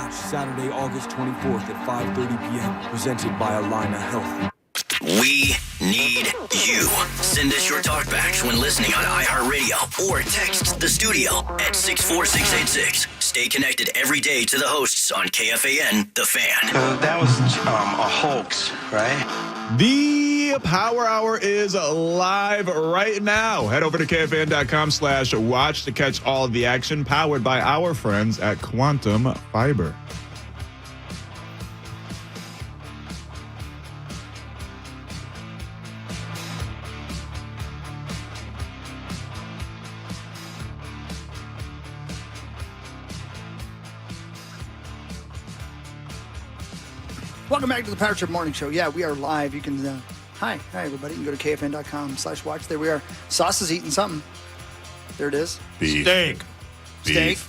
match Saturday, August 24th at 5:30 p.m. Presented by Alina Health. We need you. Send us your talkbacks when listening on iHeartRadio or text the studio at 64686. Stay connected every day to the hosts on KFAN, The Fan. That was a hoax, right? The Power Hour is live right now. Head over to KFAN.com/watch to catch all of the action, powered by our friends at Quantum Fiber. Welcome back to the Power Trip Morning Show. Yeah, we are live. You can, hi everybody. You can go to KFN.com/watch. There we are. Sauce is eating something. There it is. Beef. Steak. Beef.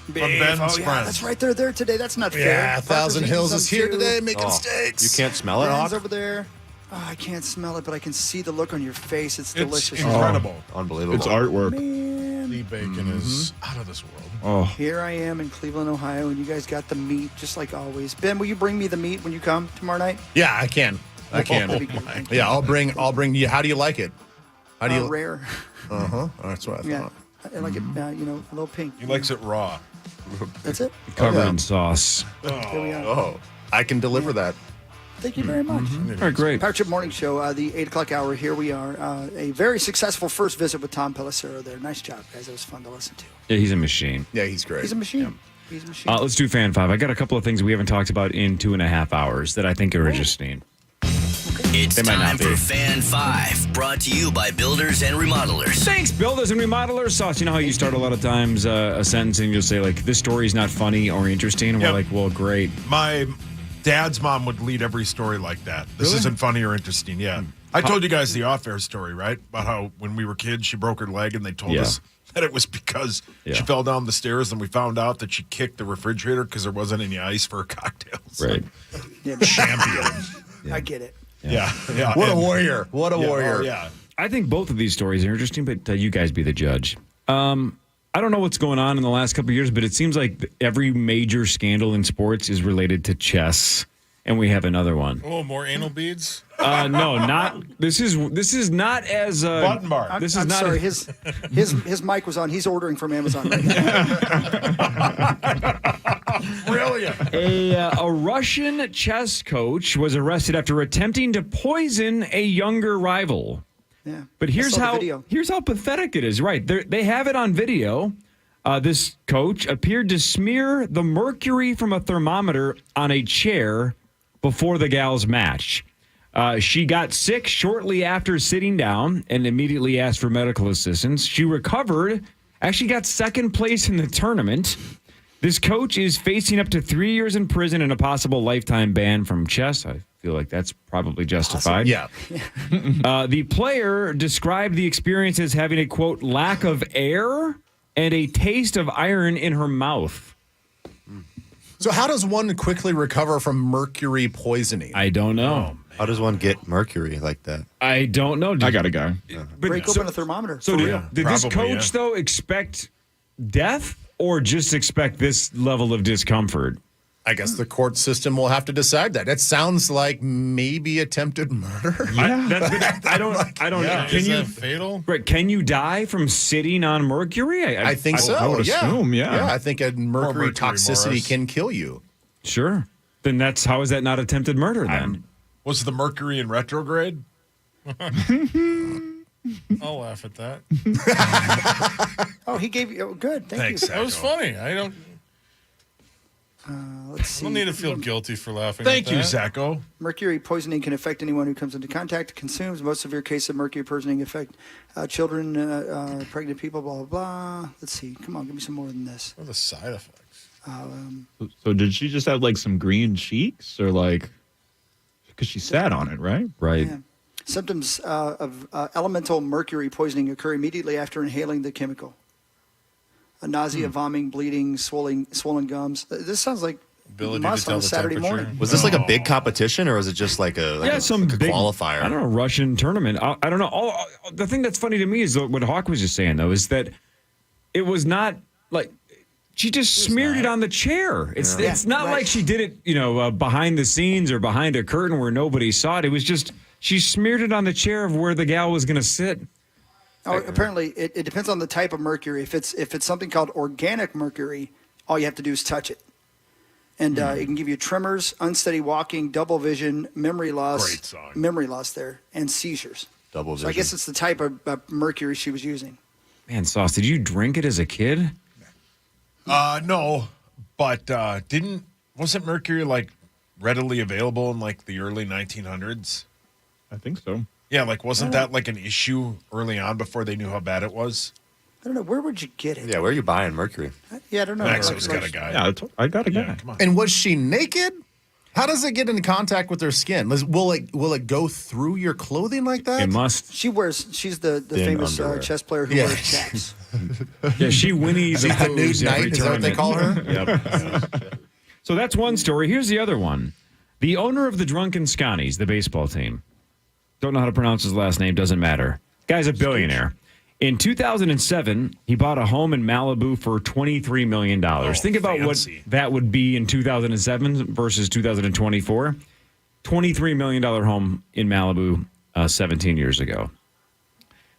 From Ben's friends. That's right. They're there today. That's not fair. Yeah, Thousand Hills is here too. today making steaks. You can't smell it, Ben's Hawk? over there. Oh, I can't smell it, but I can see the look on your face. It's delicious. Incredible. Unbelievable. It's artwork. Man. The bacon is out of this world. Oh, Here I am in Cleveland, Ohio, and you guys got the meat just like always. Ben, will you bring me the meat when you come tomorrow night? Yeah, I can. That'd be good. Thank you. Yeah, I'll bring you. How do you like it? How do you? Rare. That's what I Yeah. thought. I like it, a little pink. He likes it raw. That's it. Covered in sauce. Here we are. Oh, I can deliver that. Thank you very much. All right, great. Power Trip Morning Show, the 8 o'clock hour. Here we are. A very successful first visit with Tom Pelissero there. Nice job, guys. It was fun to listen to. Yeah, he's a machine. Yeah, he's great. He's a machine. He's a machine. Let's do Fan 5. I got a couple of things we haven't talked about in 2.5 hours that I think are interesting. It's They might time not be. for Fan 5, brought to you by Builders and Remodelers. Thanks, builders and remodelers. Sauce, you know how you start a lot of times a sentence and you'll say, like, this story is not funny or interesting? And Yep. we're like, well, great. My dad's mom would lead every story like that. This Really? isn't funny or interesting. Yeah. I told you guys the off-air story, right? About how when we were kids, she broke her leg and they told Yeah. us that it was because Yeah. she fell down the stairs and we found out that she kicked the refrigerator because there wasn't any ice for her cocktails. Right. Yeah, but Champion. I get it. Yeah. Yeah. What a And- warrior! What a yeah, warrior! oh, yeah. I think both of these stories are interesting, but you guys be the judge. I don't know what's going on in the last couple of years, but it seems like every major scandal in sports is related to chess, and we have another one. Oh, more anal beads? No, not this is not as Button bar. This is I'm not sorry. as- His mic was on. He's ordering from Amazon right now. Brilliant. A Russian chess coach was arrested after attempting to poison a younger rival. Yeah. But here's I saw the video. how pathetic it is. Right, they have it on video. This coach appeared to smear the mercury from a thermometer on a chair before the gal's match. She got sick shortly after sitting down and immediately asked for medical assistance. She recovered, actually got second place in the tournament. This coach is facing up to 3 years in prison and a possible lifetime ban from chess. I feel like that's probably justified. Yeah. The player described the experience as having a, quote, lack of air and a taste of iron in her mouth. So, how does one quickly recover from mercury poisoning? I don't know. Oh, How does one get mercury like that? I don't know. I got a guy. Break open a thermometer. So did this Probably, coach, though, expect death or just expect this level of discomfort? I guess the court system will have to decide that. It sounds like maybe attempted murder. I don't know. Is that fatal? Right, can you die from sitting on mercury? I think so. I would assume, yeah. I think a mercury Mercury, toxicity Morris. can kill you. Sure. Then how is that not attempted murder then? Was the Mercury in retrograde? I'll laugh at that. Oh, he gave you. Oh, good. Thank Thanks, you. That was funny. I don't Let's see. need to feel guilty for laughing Thank at you, that. Zacko. Mercury poisoning can affect anyone who comes into contact, consumes. Most severe cases of mercury poisoning affect children, pregnant people, blah, blah, blah. Let's see. Come on, give me some more than this. What are the side effects? So did she just have like some green cheeks or like, because she sat on it, right? Right. Yeah. Symptoms of elemental mercury poisoning occur immediately after inhaling the chemical. Nausea, vomiting, bleeding, swollen gums. This sounds like Ability must to tell on a the Saturday temperature. morning. Was this like a big competition, or was it just like a Some like a big qualifier? I don't know, Russian tournament. I don't know. The thing that's funny to me is what Hawk was just saying, though, is that it was not like She just smeared it on the chair. It's not right. like she did it, behind the scenes or behind a curtain where nobody saw it. It was just she smeared it on the chair of where the gal was going to sit. Oh, apparently, it depends on the type of mercury. If it's something called organic mercury, all you have to do is touch it, and it can give you tremors, unsteady walking, double vision, memory loss, and seizures. Double vision. So I guess it's the type of mercury she was using. Man, Sauce, did you drink it as a kid? No, but wasn't mercury like readily available in like the early 1900s? I think so. Yeah, like wasn't that like an issue early on before they knew how bad it was? I don't know. Where would you get it? Yeah, where are you buying mercury? Yeah, I don't know. Mexico's got a guy. Yeah, I got a guy. Yeah, come on. And was she naked? How does it get into contact with her skin? Will it go through your clothing like that? It must. She's the famous underwear. chess player who wears chaps. Yeah, she Winnie's She's the nude Poohs every knight. Is that what they tournament. call her? Yep. So that's one story. Here's the other one. The owner of the Drunken Scotties, the baseball team. Don't know how to pronounce his last name. Doesn't matter. Guy's a billionaire. In 2007, he bought a home in Malibu for $23 million. Think about fancy. what that would be in 2007 versus 2024. $23 million home in Malibu 17 years ago.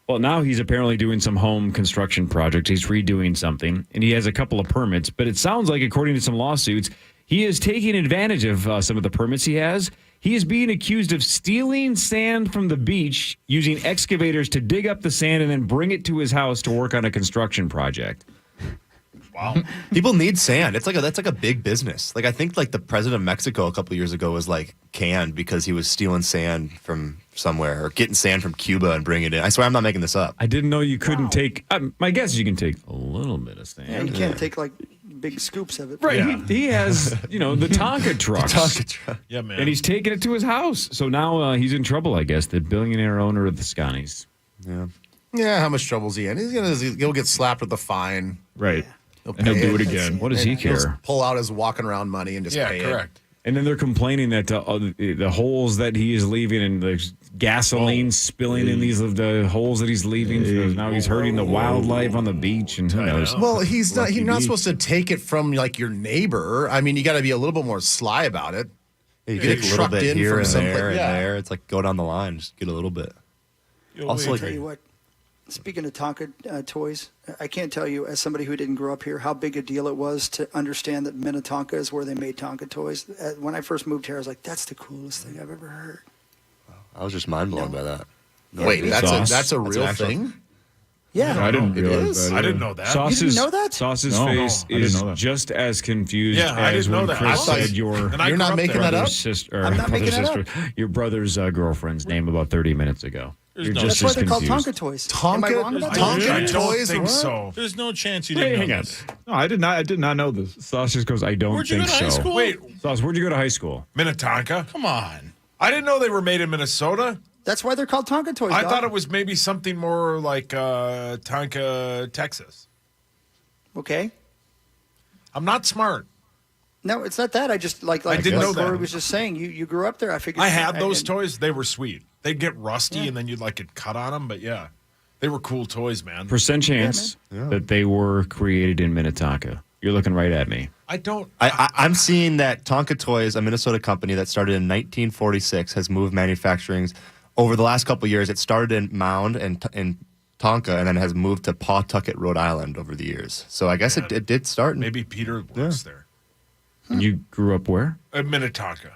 Well, now he's apparently doing some home construction project. He's redoing something, and he has a couple of permits. But it sounds like, according to some lawsuits, he is taking advantage of some of the permits he has. He is being accused of stealing sand from the beach, using excavators to dig up the sand and then bring it to his house to work on a construction project. Wow. People need sand. That's like a big business. Like I think like the president of Mexico a couple of years ago was like canned because he was stealing sand from somewhere or getting sand from Cuba and bringing it in. I swear I'm not making this up. I didn't know you couldn't take. My guess is you can take a little bit of sand. Yeah, you can't take like big scoops of it. Right. Yeah. He has, the Tonka trucks. Yeah, man. And he's taking it to his house. So now he's in trouble, I guess, the billionaire owner of the Scotties. Yeah. Yeah, how much trouble's he in? He'll get slapped with a fine. Right. He'll And he'll pay do it again. What does he He'll care? pull out his walking around money and just yeah, pay correct. And then they're complaining that the holes that he is leaving and the gasoline spilling in the holes that he's leaving. So now he's hurting the wildlife on the beach, and who knows? it. Well, he's not supposed to take it from like your neighbor. I mean, you got to be a little bit more sly about it. You Get get a little trucked bit in here from and someplace. there and Yeah. there. It's like go down the line, just get a little bit. Also, I'll like, tell you what. Speaking of Tonka toys, I can't tell you, as somebody who didn't grow up here, how big a deal it was to understand that Minnetonka is where they made Tonka toys. When I first moved here, I was like, that's the coolest thing I've ever heard. I was just mind blown by that. Wait, that's a real actual thing? Yeah. I didn't It realize is? that. I didn't know that. You didn't know that? Sauce's No, face I didn't is know that. just as confused Yeah, I as didn't know when that. Chris I was- said your And I You're grew not up making there. that up? brother's sister, I'm not brother's making that sister, your brother's girlfriend's name about 30 minutes ago. You're no- just That's why as they're called confused. Tonka toys. Am I wrong about that? Tonka I don't toys? think What? so. There's no chance you Hey, didn't hang know on. this. No, I did not know this. Sauce just goes, I don't Where'd you think go to high so. school? Wait, Sauce, where'd you go to high school? Minnetonka? Come on. I didn't know they were made in Minnesota. That's why they're called Tonka toys. I dog. thought it was maybe something more like Tonka, Texas. Okay. I'm not smart. No, it's not that. I just like didn't know that. Lori was just saying. You grew up there. I figured. I had those and- toys. They were sweet. They'd get rusty and then you'd like get cut on them. But yeah, they were cool toys, man. Percent chance that they were created in Minnetonka. You're looking right at me. I don't. I'm seeing that Tonka Toys, a Minnesota company that started in 1946, has moved manufacturing over the last couple of years. It started in Mound and in Tonka, and then has moved to Pawtucket, Rhode Island, over the years. So I guess it did start. Maybe Peter works there. You grew up where? Minnetonka.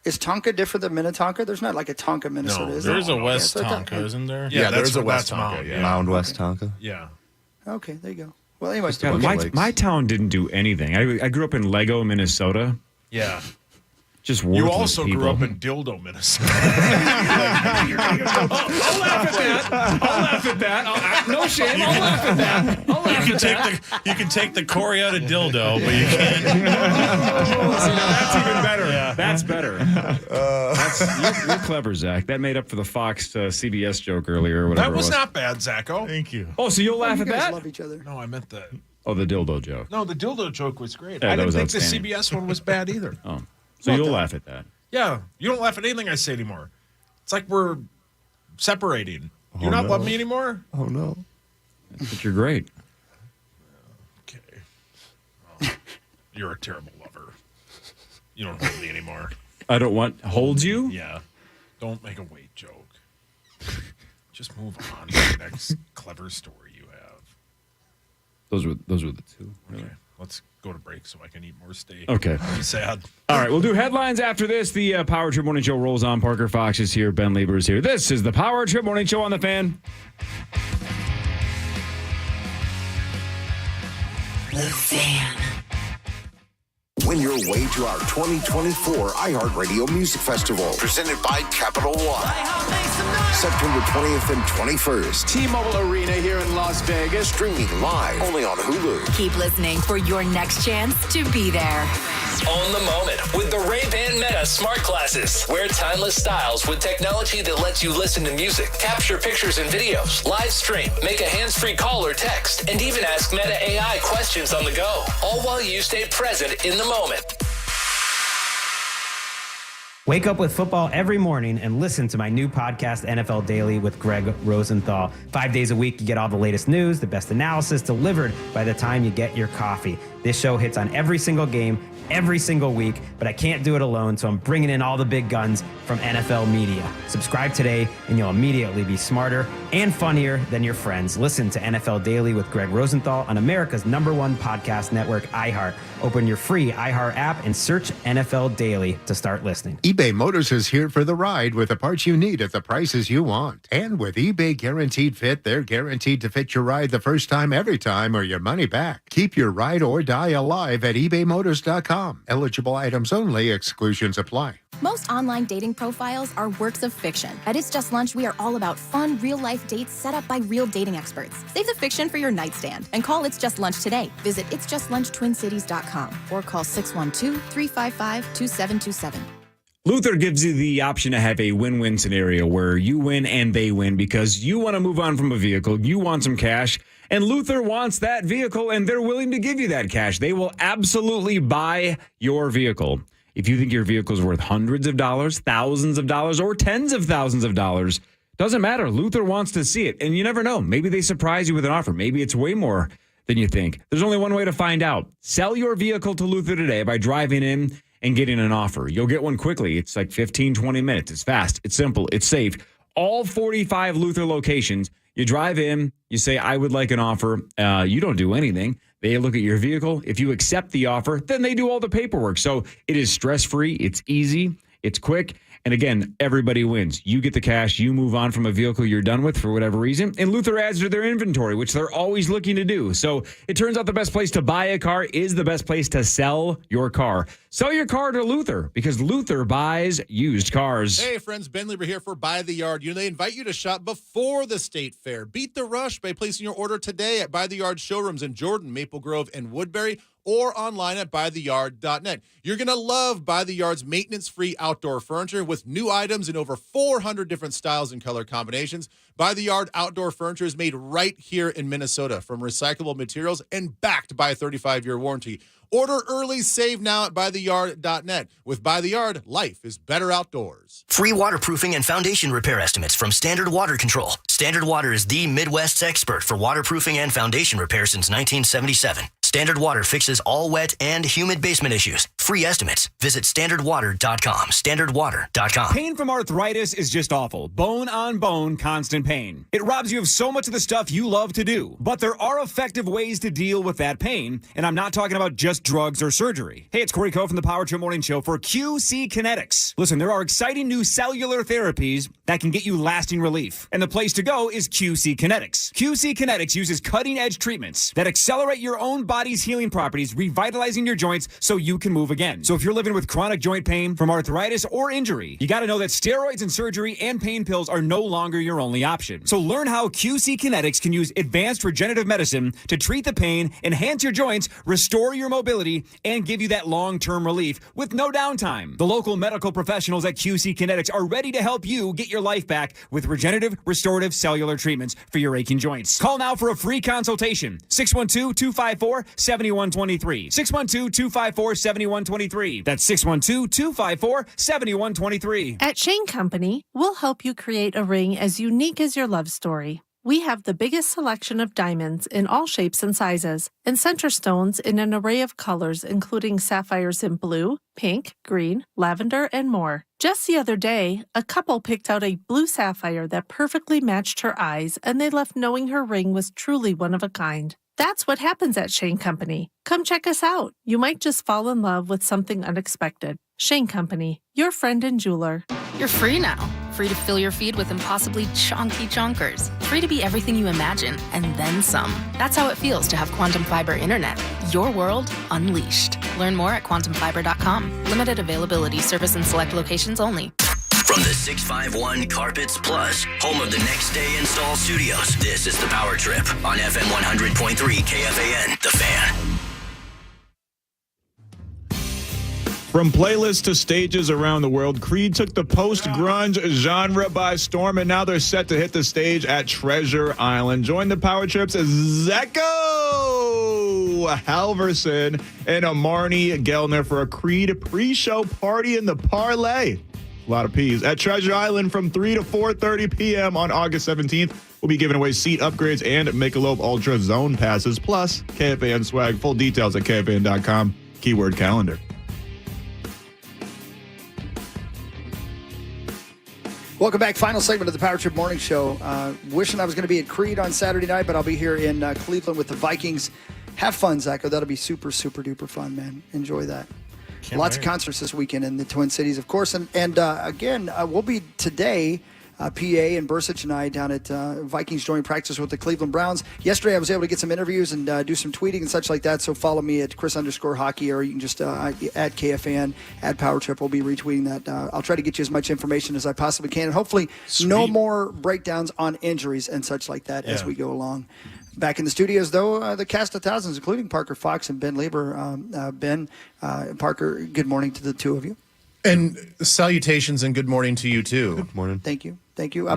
Is Tonka different than Minnetonka? There's not like a Tonka, Minnesota, is There's there? a West Yeah, so I thought- Tonka, isn't there? Yeah, there's that's a where West that's Tonka, Mound. yeah. Mound West Tonka. Yeah. Okay, there you go. Well, anyway, God, my town didn't do anything. I grew up in Lego, Minnesota. Yeah. Just You worthless also people. grew up in Dildo, Minnesota. I'll laugh at that. No shame. I'll laugh at that. I'll laugh at that. You can take the Corey out of dildo, but you can't. See, now that's even better. That's better. You're clever, Zach. That made up for the Fox CBS joke earlier. Or whatever That was it not bad, Zacho. Thank you. Oh, so you'll laugh you at guys that? love each other. No, I meant the. Oh, the dildo joke. No, the dildo joke was great. Yeah, I that didn't was think the outstanding. CBS one was bad either. Oh, so you'll laugh at that. Yeah, you don't laugh at anything I say anymore. It's like we're separating. You're not loving me anymore? Oh no. But you're great. Okay. You're a terrible lover. You don't hold me anymore. I don't want hold you? Yeah. Don't make a weight joke. Just move on to the next clever story you have. Those were the two. Okay. Let's go to break so I can eat more steak. Okay. Be sad. All right, we'll do headlines after this. The Power Trip Morning Show rolls on. Parker Fox is here. Ben Lieber is here. This is the Power Trip Morning Show on the Fan. The Fan. Win your way to our 2024 iHeartRadio Music Festival, presented by Capital One. September 20th and 21st. T-Mobile Arena here in Las Vegas. Streaming live only on Hulu. Keep listening for your next chance to be there. Own the moment with the Ray-Ban Meta Smart Glasses. Wear timeless styles with technology that lets you listen to music, capture pictures and videos, live stream, make a hands-free call or text, and even ask Meta AI questions on the go. All while you stay present in the moment. Wake up with football every morning and listen to my new podcast, NFL Daily with Greg Rosenthal. 5 days a week, you get all the latest news, the best analysis delivered by the time you get your coffee. This show hits on every single game, every single week, but I can't do it alone, so I'm bringing in all the big guns from NFL media. Subscribe today, and you'll immediately be smarter and funnier than your friends. Listen to NFL Daily with Greg Rosenthal on America's #1 podcast network, iHeart. Open your free iHeart app and search NFL Daily to start listening. eBay Motors is here for the ride with the parts you need at the prices you want. And with eBay Guaranteed Fit, they're guaranteed to fit your ride the first time, every time, or your money back. Keep your ride or die alive at ebaymotors.com. Eligible items only. Exclusions apply. Most online dating profiles are works of fiction. At It's Just Lunch, we are all about fun, real-life dates set up by real dating experts. Save the fiction for your nightstand and call It's Just Lunch today. Visit itsjustlunchtwincities.com or call 612-355-2727. Luther gives you the option to have a win-win scenario where you win and they win because you want to move on from a vehicle, you want some cash, and Luther wants that vehicle, and they're willing to give you that cash. They will absolutely buy your vehicle. If you think your vehicle is worth hundreds of dollars, thousands of dollars, or tens of thousands of dollars, doesn't matter. Luther wants to see it, and you never know. Maybe they surprise you with an offer. Maybe it's way more than you think. There's only one way to find out. Sell your vehicle to Luther today by driving in and getting an offer. You'll get one quickly. It's like 15, 20 minutes. It's fast. It's simple. It's safe. All 45 Luther locations. You drive in, you say, I would like an offer. You don't do anything. They look at your vehicle. If you accept the offer, then they do all the paperwork. So it is stress-free. It's easy. It's quick. And again, everybody wins. You get the cash. You move on from a vehicle you're done with for whatever reason. And Luther adds to their inventory, which they're always looking to do. So it turns out the best place to buy a car is the best place to sell your car. Sell your car to Luther because Luther buys used cars. Hey, friends, Ben Lieber here for By the Yard. They invite you to shop before the state fair. Beat the rush by placing your order today at By the Yard showrooms in Jordan, Maple Grove, and Woodbury, or online at buytheyard.net. You're going to love By the Yard's maintenance-free outdoor furniture with new items in over 400 different styles and color combinations. By the Yard outdoor furniture is made right here in Minnesota from recyclable materials and backed by a 35-year warranty. Order early, save now at buytheyard.net. With By the Yard, life is better outdoors. Free waterproofing and foundation repair estimates from Standard Water Control. Standard Water is the Midwest's expert for waterproofing and foundation repair since 1977. Standard Water fixes all wet and humid basement issues. Free estimates. Visit standardwater.com. Standardwater.com. Pain from arthritis is just awful. Bone on bone, constant pain. It robs you of so much of the stuff you love to do. But there are effective ways to deal with that pain, and I'm not talking about just drugs or surgery. Hey, it's Corey Coe from the Power Trip Morning Show for QC Kinetics. Listen, there are exciting new cellular therapies that can get you lasting relief. And the place to go is QC Kinetics. QC Kinetics uses cutting-edge treatments that accelerate your own body's healing properties, revitalizing your joints so you can move again. So if you're living with chronic joint pain from arthritis or injury, you got to know that steroids and surgery and pain pills are no longer your only option. So learn how QC Kinetics can use advanced regenerative medicine to treat the pain, enhance your joints, restore your mobility, and give you that long-term relief with no downtime. The local medical professionals at QC Kinetics are ready to help you get your life back with regenerative, restorative cellular treatments for your aching joints. Call now for a free consultation. 612-254-7123. 612-254-7123. That's 612-254-7123. At Shane Company, we'll help you create a ring as unique as your love story. We have the biggest selection of diamonds in all shapes and sizes, and center stones in an array of colors, including sapphires in blue, pink, green, lavender, and more. Just the other day, a couple picked out a blue sapphire that perfectly matched her eyes, and they left knowing her ring was truly one of a kind. That's what happens at Shane Company. Come check us out. You might just fall in love with something unexpected. Shane Company, your friend and jeweler. You're free now. Free to fill your feed with impossibly chonky chonkers. Free to be everything you imagine, and then some. That's how it feels to have Quantum Fiber Internet. Your world unleashed. Learn more at quantumfiber.com. Limited availability, service in select locations only. From the 651 Carpets Plus, home of the Next Day Install Studios, this is the Power Trip on FM 100.3 KFAN, The Fan. From playlists to stages around the world, Creed took the post-grunge genre by storm, and now they're set to hit the stage at Treasure Island. Join the Power Trips as Zeko Halverson and Marnie Gellner for a Creed pre-show party in the Parlay. A lot of P's. At Treasure Island from 3 to 4:30 p.m. on August 17th. We'll be giving away seat upgrades and Michelob Ultra Zone passes, plus KFAN swag. Full details at KFAN.com. Keyword calendar. Welcome back. Final segment of the Power Trip Morning Show. Wishing I was going to be at Creed on Saturday night, but I'll be here in Cleveland with the Vikings. Have fun, Zacho. That'll be super, super duper fun, man. Enjoy that. Lots of concerts this weekend in the Twin Cities, of course. And again, we'll be today, PA and Bursich and I down at Vikings joint practice with the Cleveland Browns. Yesterday, I was able to get some interviews and do some tweeting and such like that. So follow me at Chris_hockey, or you can just at KFAN, at Power Trip. We'll be retweeting that. I'll try to get you as much information as I possibly can. And hopefully no more breakdowns on injuries and such like that as we go along. Back in the studios, though, the cast of thousands, including Parker Fox and Ben Lieber. Ben, Parker, good morning to the two of you. And salutations and good morning to you, too. Good morning. Thank you.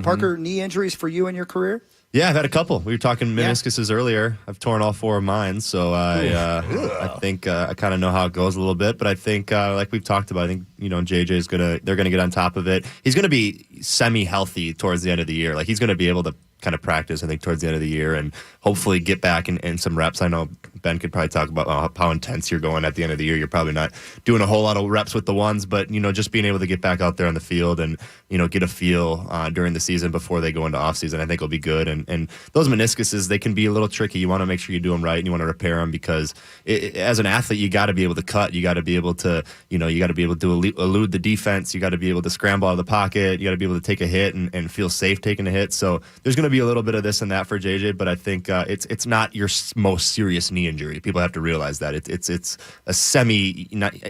Parker, knee injuries for you in your career? Yeah, I've had a couple. We were talking meniscuses earlier. I've torn all four of mine, so I think I kind of know how it goes a little bit. But I think, like we've talked about, I think JJ's they're gonna get on top of it. He's gonna be semi-healthy towards the end of the year. Like he's gonna be able to kind of practice, I think, towards the end of the year and hopefully get back in some reps. I know Ben could probably talk about how intense you're going at the end of the year. You're probably not doing a whole lot of reps with the ones, but, just being able to get back out there on the field and, get a feel during the season before they go into off season, I think will be good. And those meniscuses, they can be a little tricky. You want to make sure you do them right and you want to repair them because as an athlete, you got to be able to cut. You got to be able to, elude the defense. You got to be able to scramble out of the pocket. You got to be able to take a hit and feel safe taking a hit. So there's going to be a little bit of this and that for JJ, but I think it's not your most serious knee injury. People have to realize that it's a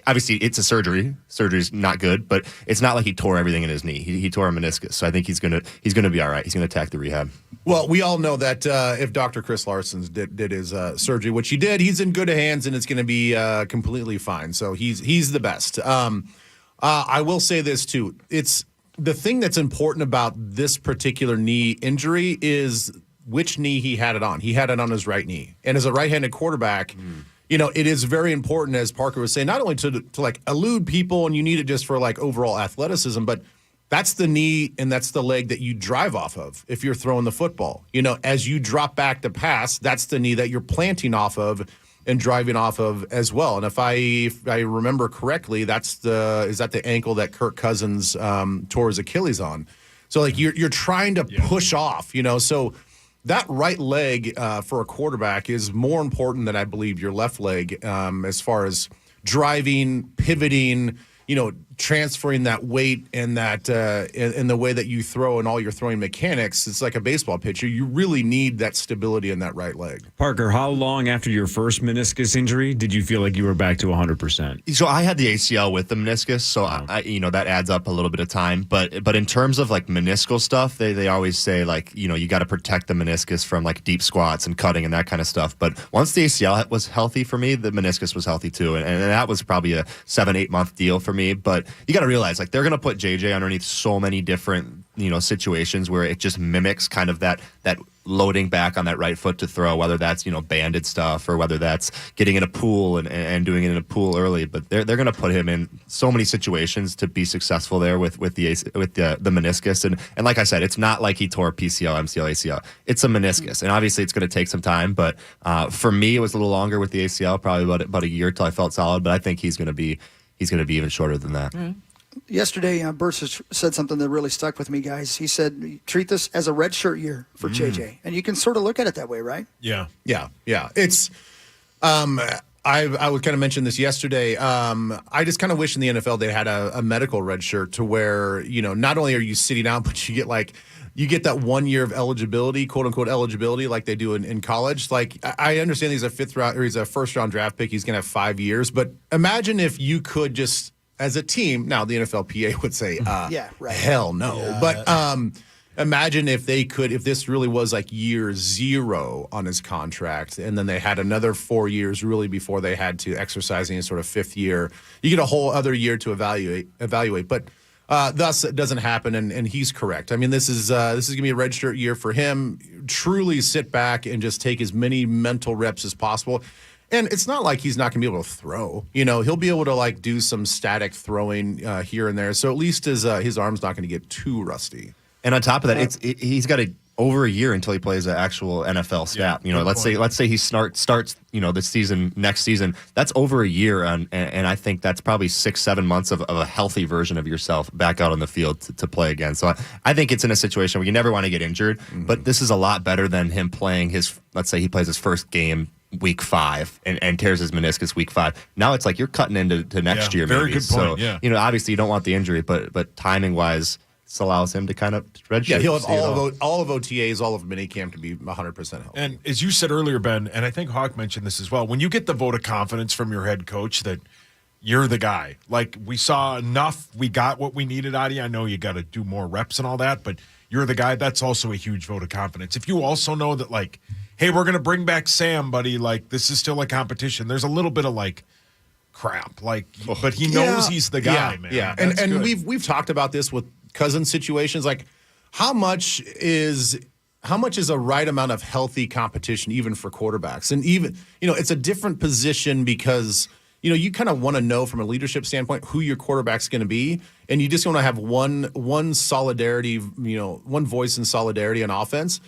obviously it's a surgery. Surgery's not good, but it's not like he tore everything in his knee. He tore a meniscus, so I think he's gonna be all right. He's gonna attack the rehab. Well, we all know that if Dr. Chris Larson did his surgery, which he did, he's in good hands and it's going to be completely fine. So he's the best. I will say this too. It's the thing that's important about this particular knee injury is which knee he had it on. He had it on his right knee. And as a right-handed quarterback, it is very important, as Parker was saying, not only to like elude people and you need it just for like overall athleticism, but that's the knee and that's the leg that you drive off of if you're throwing the football. As you drop back to pass, that's the knee that you're planting off of and driving off of as well. And if I remember correctly, is that the ankle that Kirk Cousins tore his Achilles on. So like you're trying to push off, so that right leg for a quarterback is more important than I believe your left leg as far as driving, pivoting, transferring that weight and that in the way that you throw and all your throwing mechanics. It's like a baseball pitcher. You really need that stability in that right leg. Parker, how long after your first meniscus injury did you feel like you were back to 100%? So I had the ACL with the meniscus, so I that adds up a little bit of time. But in terms of like meniscal stuff, they always say like you got to protect the meniscus from like deep squats and cutting and that kind of stuff. But once the ACL was healthy for me, the meniscus was healthy too, and that was probably a 7-8 month deal for me. But you got to realize, like, they're going to put JJ underneath so many different, situations where it just mimics kind of that loading back on that right foot to throw, whether that's, banded stuff or whether that's getting in a pool and doing it in a pool early. But they're going to put him in so many situations to be successful there with the meniscus. And like I said, it's not like he tore PCL, MCL, ACL. It's a meniscus. And obviously it's going to take some time. But for me, it was a little longer with the ACL, probably about a year till I felt solid. But I think he's going to be even shorter than that. Mm-hmm. Yesterday, Bursa said something that really stuck with me, guys. He said, treat this as a red shirt year for JJ. And you can sort of look at it that way, right? Yeah. It's, I would kind of mention this yesterday. I just kind of wish in the NFL they had a medical red shirt to where, not only are you sitting out, but you get that 1 year of eligibility, quote unquote eligibility, like they do in college. Like, I understand he's a first round draft pick. He's going to have 5 years. But imagine if you could just, as a team, now the NFLPA would say, hell no. Yeah. But imagine if this really was like year 0 on his contract, and then they had another 4 years really before they had to exercise any sort of 5th year. You get a whole other year to evaluate. But thus, it doesn't happen, and he's correct. I mean, this is going to be a redshirt year for him. Truly sit back and just take as many mental reps as possible. And it's not like he's not going to be able to throw. He'll be able to like do some static throwing here and there. So at least his arm's not going to get too rusty. And on top of that, he's got over a year until he plays an actual NFL snap. Let's say he starts this season, next season. That's over a year, and I think that's probably 6-7 months of a healthy version of yourself back out on the field to play again. So I think it's in a situation where you never want to get injured, but this is a lot better than him playing let's say he plays his first game week 5 and tears his meniscus week 5. Now it's like you're cutting into next year. Very maybe. good point. So, obviously you don't want the injury, but timing wise, this allows him to kind of redshirt. Yeah, he'll have all of OTAs, all of minicamp to be 100% healthy. And as you said earlier, Ben, and I think Hawk mentioned this as well, when you get the vote of confidence from your head coach that you're the guy, like we saw enough, we got what we needed out of you. I know you got to do more reps and all that, but you're the guy. That's also a huge vote of confidence. If you also know that, like, hey, we're going to bring back Sam, buddy, like this is still a competition. There's a little bit of like crap, like, but he knows he's the guy, man. Yeah, and we've talked about this with cousin situations, like how much is a right amount of healthy competition even for quarterbacks? And even it's a different position because you kind of want to know from a leadership standpoint who your quarterback's going to be, and you just want to have one solidarity, one voice in solidarity on offense.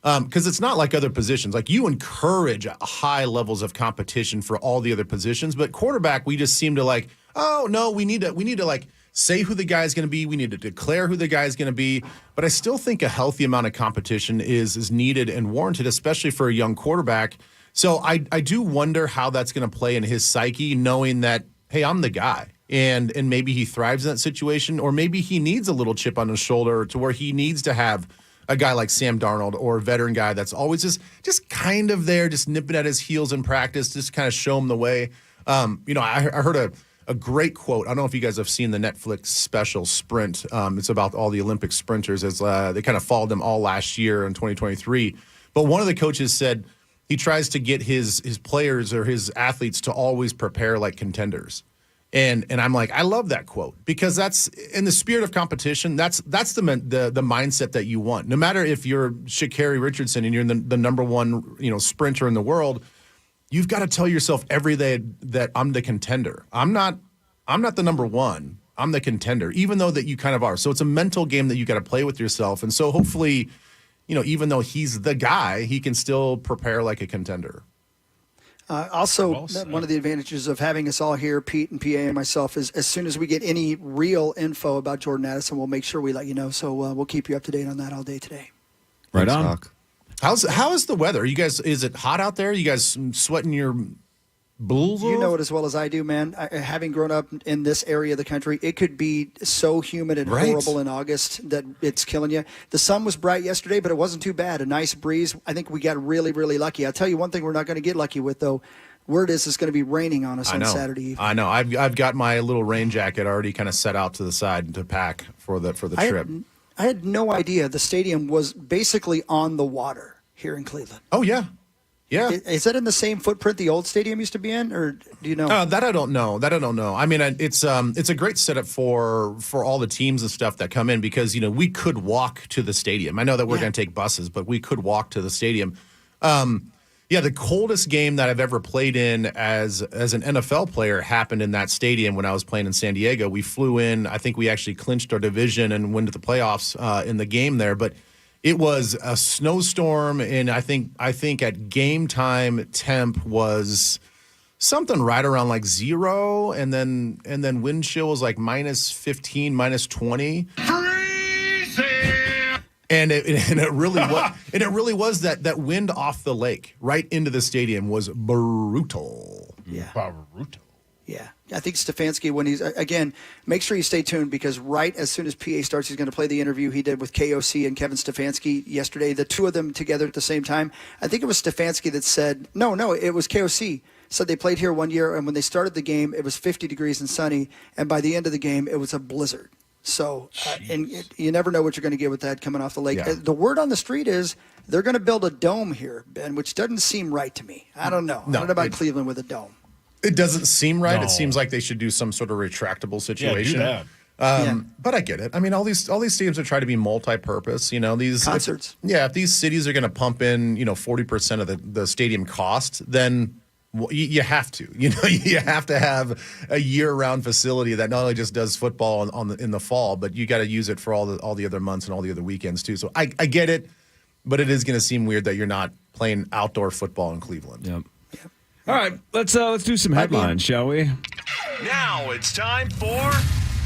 Because it's not like other positions. Like you encourage high levels of competition for all the other positions, but quarterback, we just seem to like, oh no, we need to like say who the guy's going to be. We need to declare who the guy's going to be. But I still think a healthy amount of competition is needed and warranted, especially for a young quarterback. So I do wonder how that's going to play in his psyche, knowing that, hey, I'm the guy. And maybe he thrives in that situation, or maybe he needs a little chip on his shoulder to where he needs to have a guy like Sam Darnold or a veteran guy that's always just kind of there, just nipping at his heels in practice, just kind of show him the way. I heard a great quote. I don't know if you guys have seen the Netflix special Sprint. It's about all the Olympic sprinters as they kind of followed them all last year in 2023. But one of the coaches said he tries to get his players or his athletes to always prepare like contenders. And I'm like, I love that quote because that's in the spirit of competition. That's the mindset that you want. No matter if you're Sha'Carri Richardson and you're the number one sprinter in the world, you've got to tell yourself every day that I'm the contender. I'm not the number one. I'm the contender, even though that you kind of are. So it's a mental game that you got to play with yourself. And so hopefully, even though he's the guy, he can still prepare like a contender. One of the advantages of having us all here, Pete and PA and myself, is as soon as we get any real info about Jordan Addison, we'll make sure we let you know. So we'll keep you up to date on that all day today. Right on. How is the weather? You guys, is it hot out there? You guys sweating your bulls? You know it as well as I do, man. Having grown up in this area of the country, it could be so humid and horrible in August that it's killing you. The sun was bright yesterday, but it wasn't too bad. A nice breeze. I think we got really, really lucky. I'll tell you one thing we're not going to get lucky with, though. Word is it's going to be raining on us on Saturday evening. I know. I've got my little rain jacket already kind of set out to the side to pack for the trip. I had no idea the stadium was basically on the water here in Cleveland. Oh, yeah. Yeah. Is that in the same footprint the old stadium used to be in, or do you know? That I don't know. I mean, it's a great setup for all the teams and stuff that come in because, we could walk to the stadium. I know that we're going to take buses, but we could walk to the stadium. The coldest game that I've ever played in as an NFL player happened in that stadium when I was playing in San Diego. We flew in. I think we actually clinched our division and went to the playoffs in the game there, but it was a snowstorm, and I think at game time temp was something right around like 0, and then wind chill was like -15, -20. And it really was that wind off the lake right into the stadium was brutal. Yeah. Brutal. Yeah. I think Stefanski, when he's, again, make sure you stay tuned because right as soon as PA starts, he's going to play the interview he did with KOC and Kevin Stefanski yesterday, the two of them together at the same time. I think it was Stefanski that said, no, it was KOC. Said they played here one year, and when they started the game, it was 50 degrees and sunny, and by the end of the game, it was a blizzard. So, you never know what you're going to get with that coming off the lake. Yeah. The word on the street is they're going to build a dome here, Ben, which doesn't seem right to me. I don't know. I don't know about Cleveland with a dome. It doesn't seem right. No. It seems like they should do some sort of retractable situation. Yeah, do that. But I get it. I mean, all these stadiums are trying to be multi-purpose. These concerts. If these cities are going to pump in, 40% of the stadium cost, then you have to. You have to have a year-round facility that not only just does football in the fall, but you got to use it for all the other months and all the other weekends too. So I get it, but it is going to seem weird that you're not playing outdoor football in Cleveland. Yep. All right, let's do some headlines, shall we? Now it's time for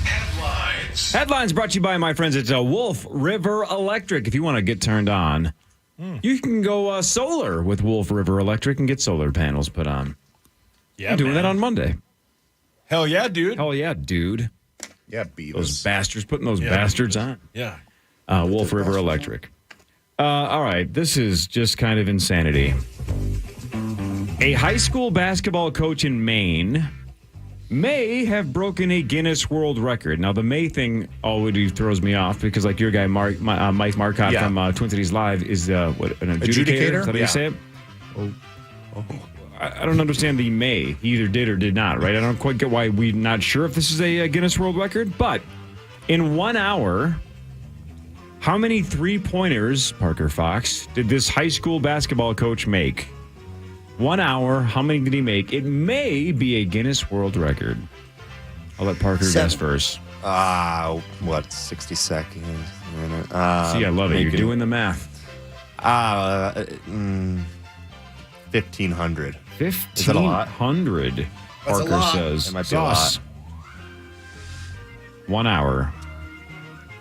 headlines. Headlines brought to you by my friends at Wolf River Electric. If you want to get turned on, you can go solar with Wolf River Electric and get solar panels put on. Yeah, I'm doing that on Monday. Hell yeah, dude. Hell yeah, dude. Yeah, Beavis. Those bastards putting those bastards on. Yeah. Wolf River Electric. All right, this is just kind of insanity. A high school basketball coach in Maine may have broken a Guinness World Record. Now, the May thing already throws me off because, like your guy, Mike Marcotte from Twin Cities Live is an adjudicator? Is that how you say it? I don't understand the May. He either did or did not, right? I don't quite get why we're not sure if this is a Guinness World Record. But in 1 hour, how many three-pointers, Parker Fox, did this high school basketball coach make? 1 hour, how many did he make? It may be a Guinness World Record. I'll let Parker guess first. 60 seconds? See, I love it. You're doing the math. 1,500. 1,500, Parker says. It might be a lot. 1 hour.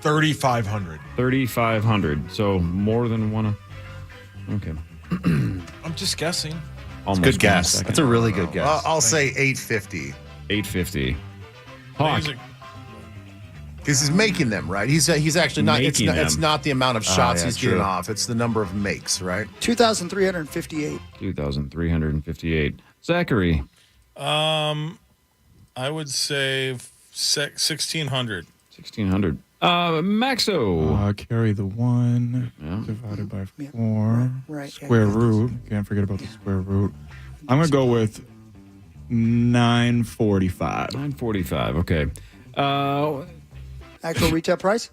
3,500. 3,500. So more than one. Okay. I'm just guessing. Almost good guess. That's a really good guess. I'll say 850. 850. Hawk. Because he's making them, right? He's actually not. It's not the amount of shots he's getting true. off. It's the number of makes, right? 2,358. 2,358. Zachary. I would say 1,600. 1,600. Maxo. Carry the 1 divided by 4. Right. Square root. Can't forget about the square root. I'm going to go with 945. 945. Okay. Actual retail price?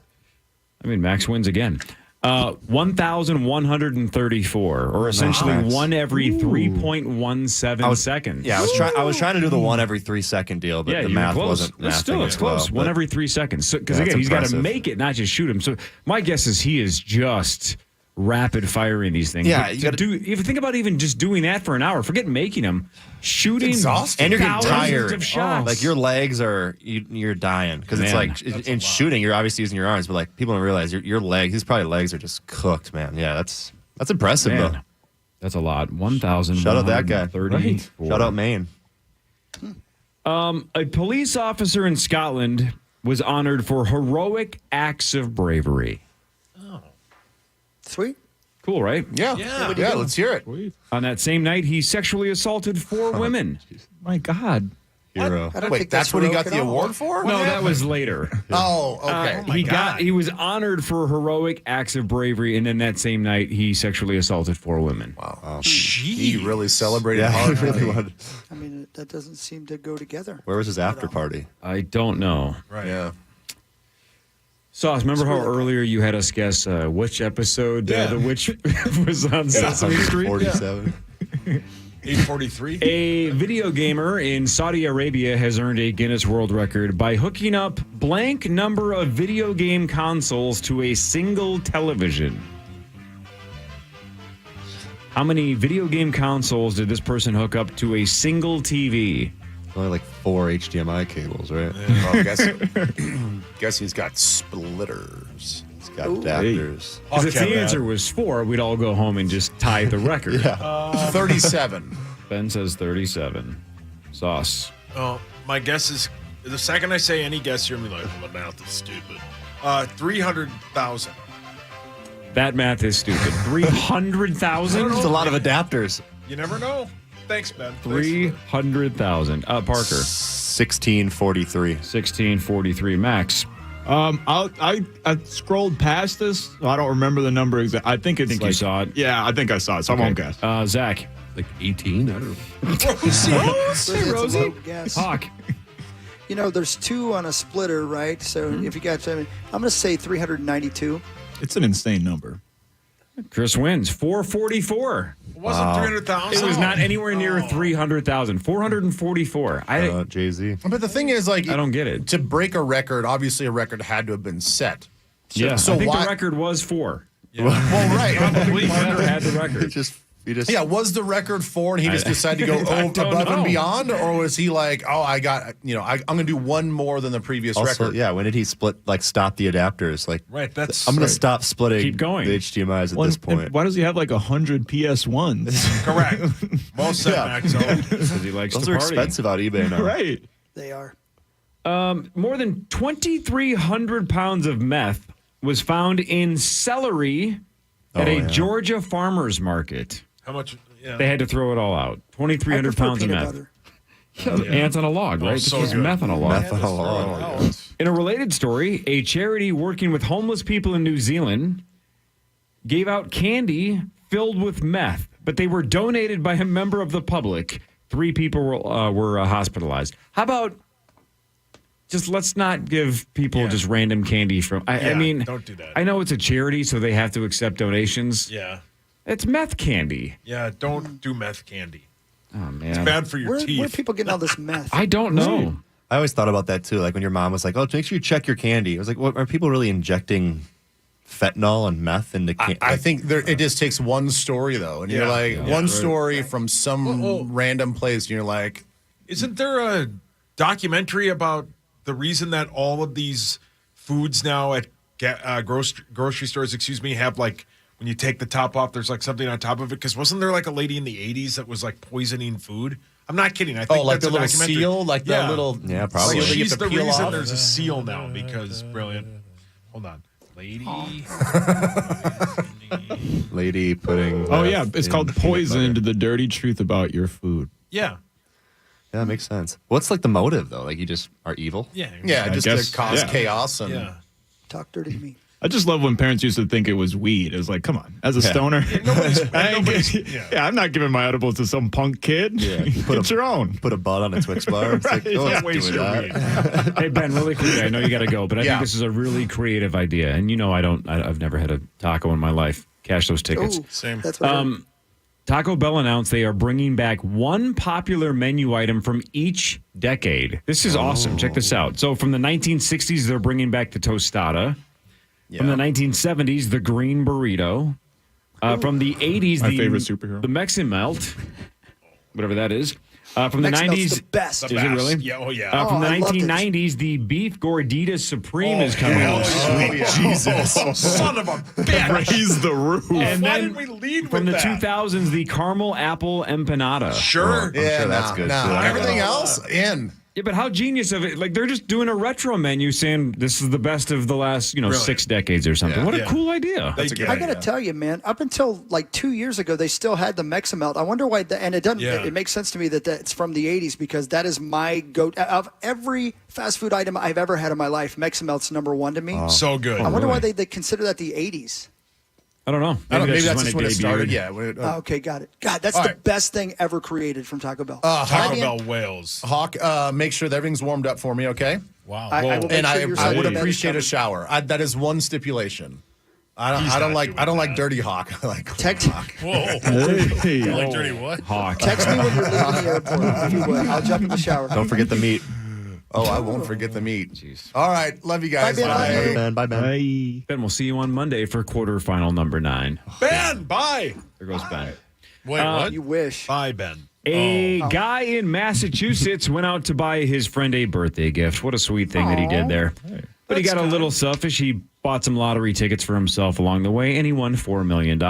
I mean, Max wins again. 1,134, or essentially one every 3.17 seconds. Yeah, I was trying to do the 1 every 3 second deal, but the math wasn't mathing it's close. Well, 1 every 3 seconds. Because that's again, he's got to impressive. make it, not just shoot him. So my guess is he is just rapid firing these things. Yeah, But you gotta if you think about even just doing that for an hour, forget making them, shooting exhausting. and you're getting thousands tired. of shots. Like your legs are you're dying because it's Man, like in shooting you're obviously using your arms, but like people don't realize your legs. These probably legs are just cooked, man. Yeah, that's impressive though. That's a lot. 1,000. Shout out that guy. Right. Shout out Maine. A police officer in Scotland was honored for heroic acts of bravery. Sweet. Cool, right? Yeah. Let's hear it. On that same night, he sexually assaulted 4 women. My God. hero. Wait, that's what he got the award for? No, that was later. Oh, okay. He was honored for heroic acts of bravery, and then that same night he sexually assaulted 4 women. Wow. He really celebrated Yeah, hard. he really wanted. I mean, that doesn't seem to go together. Where was his after party? I don't know. Right. Yeah. Sauce, remember how earlier you had us guess which episode the witch was on Sesame Street? 47. 843. A video gamer in Saudi Arabia has earned a Guinness World Record by hooking up blank number of video game consoles to a single television. How many video game consoles did this person hook up to a single TV? Only like 4 HDMI cables, right? Well, guess he's got splitters. He's got adapters. Because if the answer was 4, we'd all go home and just tie the record. 37. Ben says 37. Sauce. Oh, my guess is the second I say any guess, you're gonna be like, "My mouth is stupid." 300,000. That math is stupid. 300,000? It's a lot of adapters. You never know. Thanks, Ben. 300,000. Parker. 1643. 1643. Max. I scrolled past this, so I don't remember the number exact. I think it's you saw it? Yeah, I think I saw it, so I won't guess. Zach. Like 18? I don't know. Rosie. Hawk. You know, there's 2 on a splitter, right? So if you got, I'm going to say 392. It's an insane number. Chris wins. 444. It wasn't 300,000. It was not anywhere near 300,000. 444. Jay-Z. But the thing is, like, I don't get it. To break a record, obviously a record had to have been set. So, so I think why, the record was 4. Yeah. Well, right. Parker had the record. Yeah, was the record 4 and he just decided to go above and beyond? Or was he like, oh, I'm going to do one more than the previous record? Yeah, when did he stop the adapters? Like, right, that's I'm going to stop splitting Keep going. the HDMIs at this point. Why does he have like 100 PS1s? Correct. Well said, Max. Because he likes Those to are party. expensive on eBay now. Right. They are. More than 2,300 pounds of meth was found in celery at a Georgia farmer's market. How much? Yeah. They had to throw it all out. 2,300 pounds of meth. Ants on a log, right? This was meth on a log. Meth on a log. In a related story, a charity working with homeless people in New Zealand gave out candy filled with meth, but they were donated by a member of the public. 3 people were hospitalized. How about just let's not give people just random candy from... I mean, don't do that. I know it's a charity, so they have to accept donations. Yeah. It's meth candy. Yeah, don't do meth candy. Oh, man. It's bad for your teeth. Where are people getting all this meth? I don't know. I always thought about that too. Like when your mom was like, "Oh, make sure you check your candy." I was like, "What are people really injecting fentanyl and meth into candy?" I think it just takes one story though, and you're like one story from some random place, and you're like, isn't there a documentary about the reason that all of these foods now at grocery stores, have like when you take the top off, there's like something on top of it? Because wasn't there like a lady in the 80s that was like poisoning food? I'm not kidding. I think like that's the a little documentary. probably. So she's the reason there's a seal now because brilliant. Hold on, lady putting. Oh yeah, it's called Poisoned: The Dirty Truth About Your Food. Yeah. Yeah, that makes sense. What's like the motive though? Like you just are evil? Yeah, just to cause chaos and talk dirty to me. I just love when parents used to think it was weed. It was like, come on, as a stoner, I'm not giving my edibles to some punk kid. Yeah, get your own. Put a bud on a Twix bar. It's like, don't waste your weed. Hey Ben, really quickly, I know you got to go, but I think this is a really creative idea. And you know, I've never had a taco in my life. Cash those tickets. Ooh, same. That's what Taco Bell announced they are bringing back one popular menu item from each decade. This is awesome. Check this out. So from the 1960s, they're bringing back the tostada. From the 1970s, the green burrito. From the 80s, my favorite superhero, the Mexican melt, whatever that is. From the Mexican 90s, the best. Is it really? Yeah, oh yeah. From the 1990s, the beef gordita supreme is coming out. Sweet Jesus, son of a bitch! Raise the roof. And Why then did we lead from with the that? 2000s, the caramel apple empanada. Sure, I'm sure that's good. Everything else in. Yeah, but how genius of it. Like, they're just doing a retro menu saying this is the best of the last, Really? 6 decades or something. Yeah. What a Yeah. cool idea. That's a good I idea. got to tell you, man, up until like 2 years ago, they still had the Mexamelt. I wonder why, and it doesn't, Yeah. it makes sense to me that it's from the 80s because that is my of every fast food item I've ever had in my life, Mexamelt's number one to me. So good. I wonder why they consider that the 80s. I don't know. Maybe that's when just when it started. Yeah. Okay, got it. God, that's All the right. best thing ever created from Taco Bell. Taco Bell Wales. Hawk, make sure that everything's warmed up for me, okay? Wow. I will make And sure your I would second bed is appreciate a covered. shower. That is one stipulation. I He's don't not like doing like that. dirty Hawk. I like Text, Hawk. Whoa. Hey. You like dirty what? Hawk. text me when you're leaving the airport, if you would. I'll jump in the shower. Don't forget the meat. Oh, I won't forget the meat. All right. Love you guys. Bye, Ben. Bye, Ben. Bye, Ben. Hey. Ben, we'll see you on Monday for quarterfinal number 9. Ben, bye. There goes Ben. Wait, what? You wish. Bye, Ben. A guy in Massachusetts went out to buy his friend a birthday gift. What a sweet thing that he did there. But he got a little selfish. He bought some lottery tickets for himself along the way, and he won $4 million.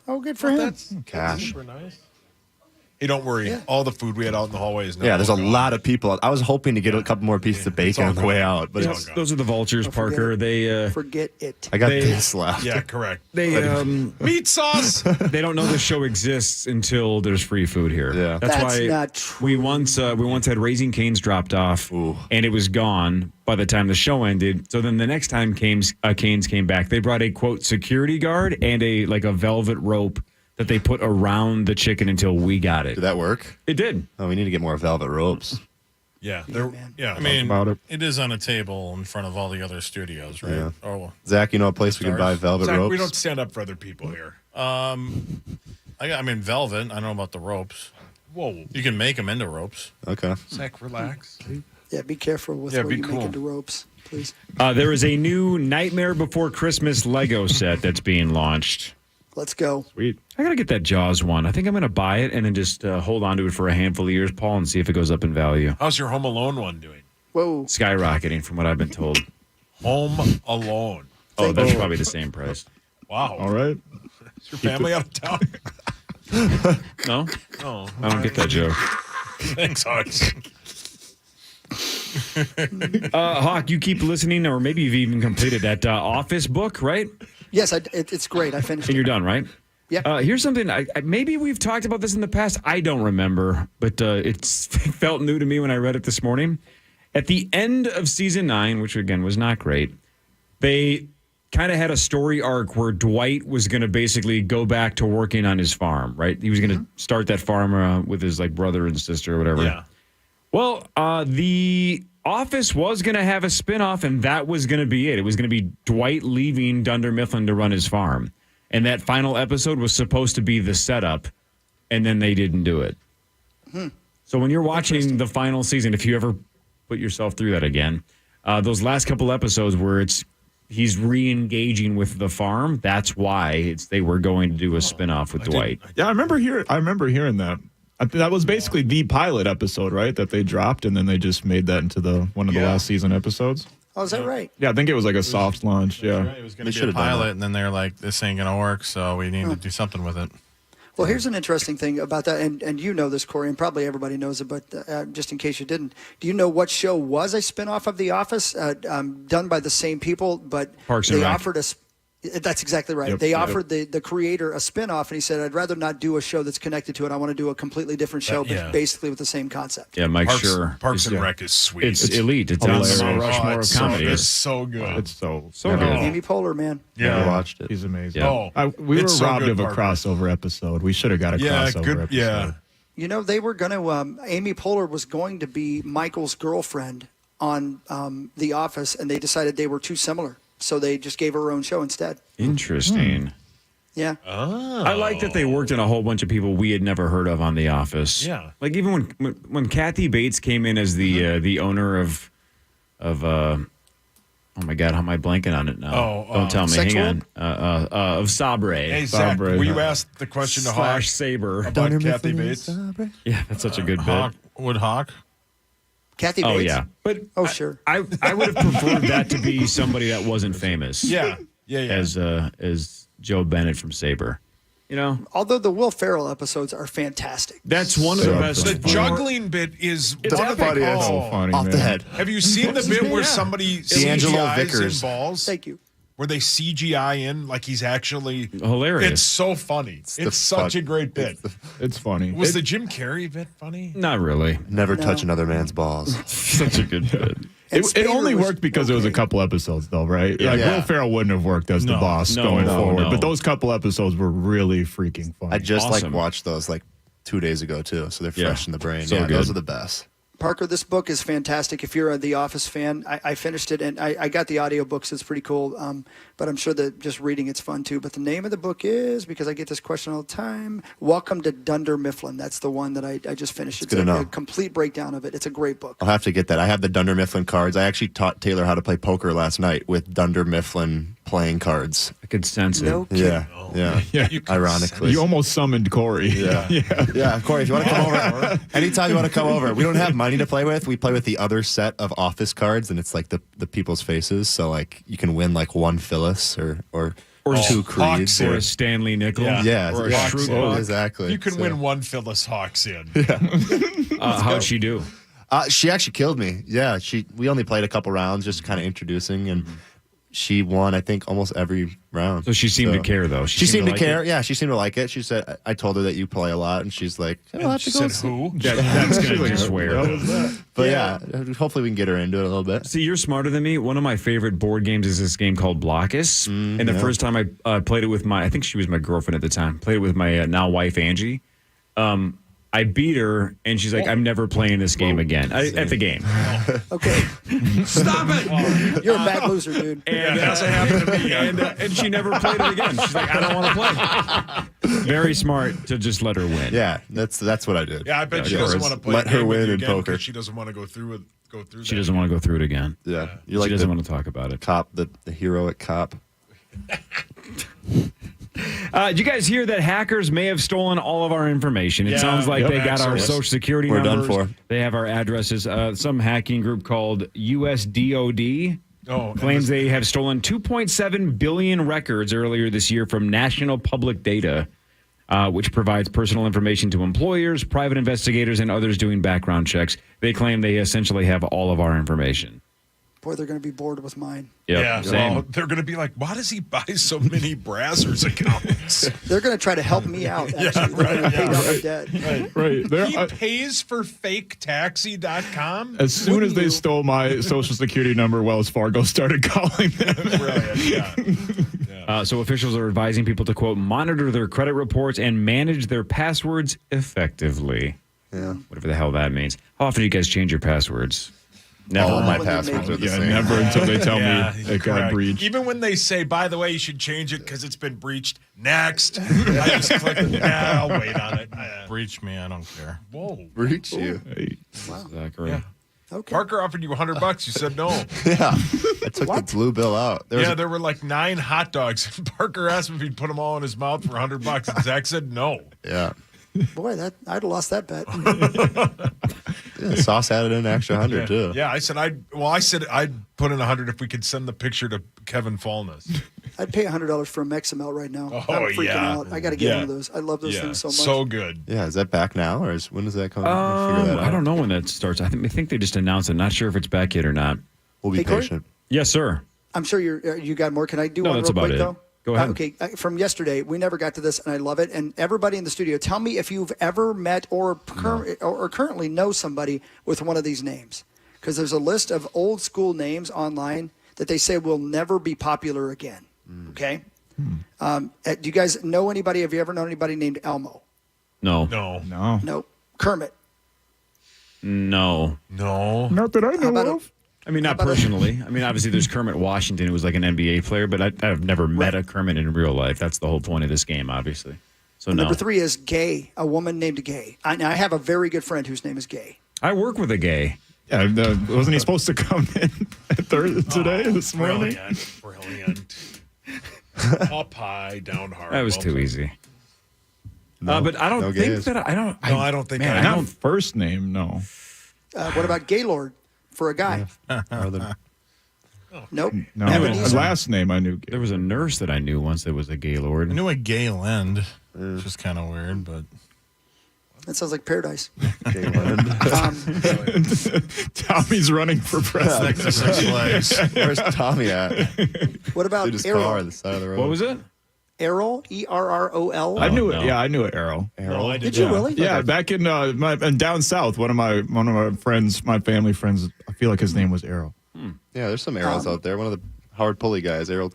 Oh, good for him. Cash. Super nice. Hey, don't worry. All the food we had out in the hallway is now. Yeah, there's a gone. lot of people. I was hoping to get a couple more pieces of bacon on the way out, but it's, Those are the vultures, Don't forget Parker. it. They Forget it. I got They- this left. Yeah, correct. meat sauce. They don't know the show exists until there's free food here. Yeah. That's why not true. we once had Raising Cane's dropped off, and it was gone by the time the show ended. So then the next time Cane's came back, they brought a quote security guard and a velvet rope that they put around the chicken until we got it. Did that work? It did. Oh, we need to get more velvet ropes. Yeah, I mean, about it. it is on a table in front of all the other studios, right? Yeah. Oh, Zach, you know a place we can buy velvet Zach, ropes? we don't stand up for other people here. I mean, velvet. I don't know about the ropes. Whoa. You can make them into ropes. Okay. Zach, relax. Yeah, be careful with Yeah, what be you cool. make into ropes, please. There is a new Nightmare Before Christmas Lego set that's being launched. Let's go. Sweet. I got to get that Jaws one. I think I'm going to buy it and then just hold on to it for a handful of years, Paul, and see if it goes up in value. How's your Home Alone one doing? Whoa. Skyrocketing from what I've been told. Home Alone. Oh, that's probably the same price. Wow. All right. Is your family out of town? No? No. I don't get that joke. Thanks, Hawks. Hawk, you keep listening, or maybe you've even completed that Office book, right? Yes, it's great. I finished And you're it. done, right? Yeah. Here's something. Maybe we've talked about this in the past. I don't remember, but it felt new to me when I read it this morning. At the end of season 9, which again was not great, they kind of had a story arc where Dwight was going to basically go back to working on his farm, right? He was going to start that farm with his brother and sister or whatever. Yeah. Well, the Office was going to have a spinoff, and that was going to be it. It was going to be Dwight leaving Dunder Mifflin to run his farm. And that final episode was supposed to be the setup, and then they didn't do it. So when you're watching the final season, if you ever put yourself through that again, those last couple episodes where he's re-engaging with the farm, that's why they were going to do a spinoff with Dwight. Yeah, I remember hearing that. I think that was basically the pilot episode, right? That they dropped, and then they just made that into one of the last season episodes. Oh, is that right? Yeah, I think it was like a soft launch. Yeah, It was going to be a pilot, and then they're like, this ain't going to work, so we need to do something with it. Well, here's an interesting thing about that, and you know this, Corey, and probably everybody knows it, but just in case you didn't, do you know what show was a spinoff of The Office, done by the same people, but Parks and they Rec. offered us. That's exactly right. Yep, They yep. offered the creator a spinoff, and he said, I'd rather not do a show that's connected to it. I want to do a completely different show, yeah. but basically with the same concept. Yeah, Mike Parks Schur. and Rec is sweet. It's elite. It's on the hilarious. Mount Rushmore of it's comedy. It's so good. it's so So good. Amy Poehler, man. Never watched it. He's amazing. Yeah. We were it's so robbed good, of a Parker. crossover episode. We should have got a crossover episode. Yeah. You know, they were going to, Amy Poehler was going to be Michael's girlfriend on The Office, and they decided they were too similar. So they just gave her own show instead. Interesting. Yeah. I like that they worked in a whole bunch of people we had never heard of on The Office. Yeah. Like even when Kathy Bates came in as the owner of oh my God, how am I blanking on it now? Oh, Don't tell me. Sex Hang on. Of Sabre. Hey, Zach, Sabre. will you ask the question to Hawk Saber. about Kathy Bates? Yeah, that's such a good bit. Hawk, would Hawk? Kathy Bates? Oh yeah, but sure. I would have preferred that to be somebody that wasn't famous. Yeah. As Joe Bennett from Sabre. You know, although the Will Ferrell episodes are fantastic. That's one of the best. The juggling bit is It's one of the funniest. So funny, Off the man. head. Have you seen the bit where somebody D'Angelo CGIs Vickers. in balls? Thank you. Where they CGI in like he's actually Hilarious. It's so funny. It's such a great bit. It's funny. Was the Jim Carrey bit funny? Not really. Never touch another man's balls. Such a good bit. It only worked because it was a couple episodes, though, right? Yeah. Like Yeah. Will Ferrell wouldn't have worked as the boss going forward, but those couple episodes were really freaking funny. I just Awesome. watched those 2 days ago too, so they're fresh in the brain. So yeah, good. those are the best. Parker, this book is fantastic. If you're a The Office fan, I finished it, and I got the audiobooks. It's pretty cool, but I'm sure that just reading it's fun too. But the name of the book is, because I get this question all the time, Welcome to Dunder Mifflin. That's the one that I just finished. It's good to know. a complete breakdown of it. It's a great book. I'll have to get that. I have the Dunder Mifflin cards. I actually taught Taylor how to play poker last night with Dunder Mifflin playing cards. I could sense it. No kidding. Yeah. Ironically. You almost summoned Corey. Yeah, Corey, if you want to come over, anytime you want to come over. We don't have money to play with. We play with the other set of office cards, and it's like the people's faces. So you can win one Phyllis or two Creeds or a Stanley Nickel. Yeah, or a yeah, Shrewd so Buck. exactly. You can win one Phyllis Hawks in. How'd she do? She actually killed me. Yeah, we only played a couple rounds, just kind of introducing, and she won, I think, almost every round. So she seemed to care, though. She seemed to like care. it? Yeah, she seemed to like it. She said, I told her that you play a lot, and she's like, oh, I'll have to She go said who? That's going to just swear. But yeah, hopefully we can get her into it a little bit. See, you're smarter than me. One of my favorite board games is this game called Blockus. And the first time I played it with I think she was my girlfriend at the time, played it with my now wife, Angie. I beat her, and she's like, I'm never playing this game again. At the game. Okay. Stop it! You're a bad loser, dude. And that also happened to me. And she never played it again. She's like, I don't want to play. Very smart to just let her win. Yeah, that's what I did. Yeah, I bet she doesn't want to play. Let her win in again poker. She doesn't want to go through She doesn't want to go through it again. Yeah, She doesn't want to talk about it. Cop, the heroic cop. Did you guys hear that hackers may have stolen all of our information? It sounds like they got our social security We're numbers. done for. They have our addresses. Some hacking group called USDOD claims they have stolen 2.7 billion records earlier this year from National Public Data, which provides personal information to employers, private investigators, and others doing background checks. They claim they essentially have all of our information. Boy, they're going to be bored with mine. Yep, yeah, same. well, they're going to be like, why does he buy so many Brazzers accounts? They're going to try to help me out, actually. They're going to pay down my debt. Right. He pays for faketaxi.com? As soon as they stole my social security number, Wells Fargo started calling them. Brilliant, So officials are advising people to, quote, monitor their credit reports and manage their passwords effectively. Yeah. Whatever the hell that means. How often do you guys change your passwords? Never. All my passwords are the same. Never until they tell me it got correct. breached. Even when they say, by the way, you should change it because it's been breached. Next. I just click, I'll wait on it. Breach me, I don't care. Whoa. Breach you. Hey. Wow. Zachary. Yeah. Okay. Parker offered you $100. You said no. Yeah, I took the blue bill out. There were like 9 hot dogs. Parker asked him if he'd put them all in his mouth for $100, and Zach said no. Yeah. Boy, I'd have lost that bet. Sauce added in an extra 100 too. Yeah, I said I'd put in 100 if we could send the picture to Kevin Fallness. I'd pay $100 for a Mexamel right now. Oh, I'm freaking yeah. out. I got to get one of those. I love those things so much. So good. Yeah, is that back now, or when does that come? We'll figure that out. I don't know when that starts. I think they just announced it. Not sure if it's back yet or not. We'll be Hey, Corey? patient. Yes, sir. I'm sure you got more. Can I do No, one that's real quick, about it. though? Go ahead. Okay, from yesterday, we never got to this, and I love it. And everybody in the studio, tell me if you've ever met or currently know somebody with one of these names. Because there's a list of old school names online that they say will never be popular again. Okay? Do you guys know anybody? Have you ever known anybody named Elmo? No. No. Kermit? No. Not that I know of. I mean, not personally. I mean, obviously, there's Kermit Washington, who was like an NBA player, but I've never met a Kermit in real life. That's the whole point of this game, obviously. So, no. Number 3 is Gay, a woman named Gay. I have a very good friend whose name is Gay. I work with a gay. Yeah, wasn't he supposed to come in this morning? Brilliant. Up high, down hard. That was too easy. But I don't think that I don't. No, I don't think man, I I Not don't. first name, no. What about Gaylord for a guy? Nope. No, her last name I knew. There was a nurse that I knew once that was a Gaylord. I knew a Gayland, which is kind of weird, but That sounds like paradise. Tommy's running for president. Next to Six Flags. Where's Tommy at? What about His car Errol? on the side of the road. What was it? Errol, E-R-R-O-L. I knew it. Yeah, I knew it. Errol. I Did you really? Yeah, back in and down south, one of my friends, my family friends, I feel like his name was Errol. Yeah, there's some Errols out there. One of the Howard Pulley guys, Errol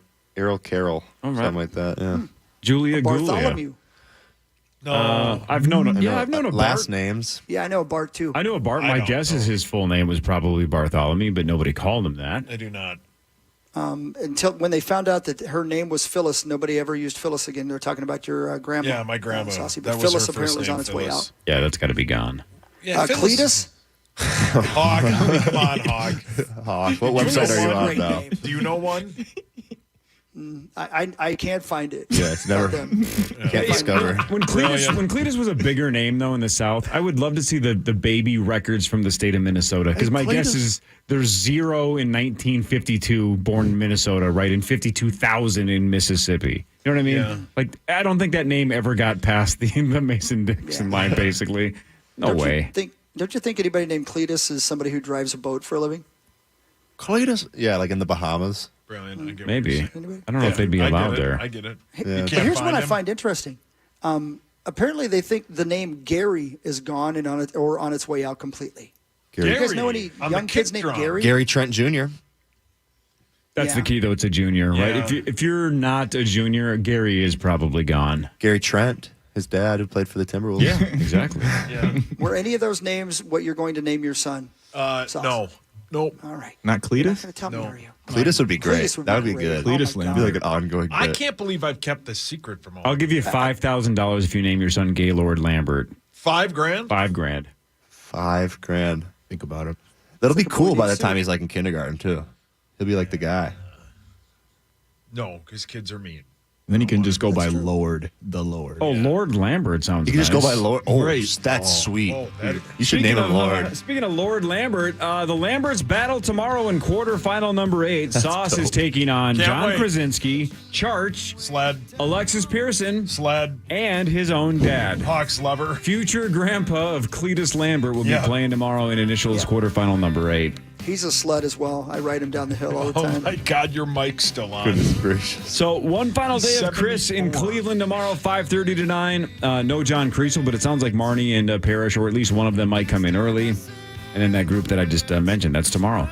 Carroll, something like that. Yeah. Julia Bartholomew. No, I've known a Bart. Last names. Yeah, I know a Bart too. I knew a Bart. My guess is his full name was probably Bartholomew, but nobody called him that. I do not. Until when they found out that her name was Phyllis, nobody ever used Phyllis again. They're talking about your grandma. Yeah, my grandma. Saucy, That but was Phyllis her first apparently is name, on its way Phyllis. out. Yeah, that's got to be gone. Yeah, Cletus? Hog. I mean, come on, Hog. Hawk. What website are you on now? Do you know one? I can't find it. Yeah, it's never. Can't discover. When Cletus was a bigger name, though, in the South, I would love to see the baby records from the state of Minnesota. Because my guess is there's 0 in 1952 born in Minnesota, right? And 52,000 in Mississippi. You know what I mean? Yeah. Like, I don't think that name ever got past the Mason-Dixon line, basically. No way. Don't you think anybody named Cletus is somebody who drives a boat for a living? Cletus? Yeah, like in the Bahamas. Brilliant. I get Maybe. what you're saying. I don't know if they'd be allowed there. I get it. Yeah. But here's what I find interesting. Apparently, they think the name Gary is gone and on its way out completely. Gary. Do you guys know any young kids named Gary? Gary Trent Jr. That's the key, though. It's a junior, right? If you're not a junior, Gary is probably gone. Gary Trent, his dad who played for the Timberwolves. Yeah, exactly. Were any of those names what you're going to name your son? No. Nope. All right. Not Cletus? You're not going to tell me, are you? Cletus would be great. Cletus would That would be be great. good. Cletus Oh my Lamb. It'd be like an ongoing I bit. can't believe I've kept this secret from all. I'll give you $5,000 if you name your son Gaylord Lambert. $5 grand. $5,000. $5,000. Think about it. That'll be cool by the time he's like in kindergarten too. He'll be like the guy. No, because kids are mean. And then you can just go by Lord, the Lord. Oh, Lord Lambert sounds You can just go by nice. Lord. Oh, Great. that's sweet. You should Speaking name him of, Lord. Speaking of Lord Lambert, the Lamberts battle tomorrow in quarterfinal number 8. Sauce is taking on Can't John wait. Krasinski, Charch, Sled. Alexis Pearson, Sled. and his own dad. Hawks lover. Future grandpa of Cletus Lambert will be playing tomorrow in initials quarterfinal number 8. He's a slut as well. I ride him down the hill all the Oh time. my God, your mic's still on. Goodness gracious. So one final day of Chris in 74. Cleveland tomorrow, 5:30 to 9. No John Creasel, but it sounds like Marnie and Parrish, or at least one of them, might come in early. And then that group that I just mentioned, that's tomorrow.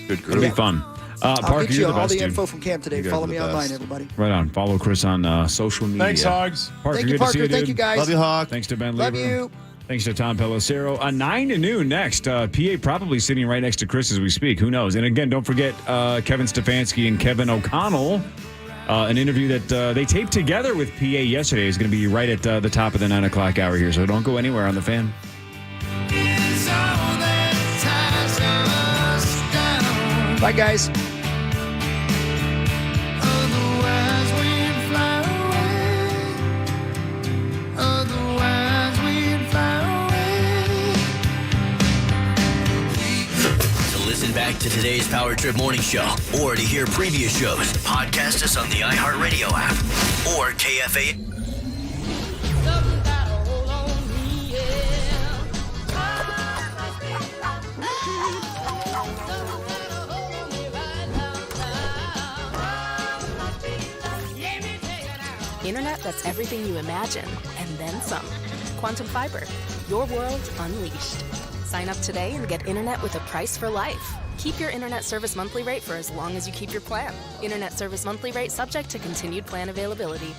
Good It'll be group. fun. I'll Parker, get you you're the all best, the dude. info from camp today. You guys Follow are the me best. online, everybody. Right on. Follow Chris on social media. Thanks, Hogs. Parker, Thank you, good to Parker. see you, Thank dude. you, guys. Love you, Hawk. Thanks to Ben Love Lieber. you. Thanks to Tom Pellicero. 9 to noon next. PA probably sitting right next to Chris as we speak. Who knows? And again, don't forget Kevin Stefanski and Kevin O'Connell. An interview that they taped together with PA yesterday is going to be right at the top of the 9 o'clock hour here. So don't go anywhere on the Fan. Bye, guys. To listen back to today's Power Trip Morning Show or to hear previous shows, podcast us on the iHeartRadio app or KFA. Internet that's everything you imagine, and then some. Quantum Fiber, your world unleashed. Sign up today and get internet with a price for life. Keep your internet service monthly rate for as long as you keep your plan. Internet service monthly rate subject to continued plan availability.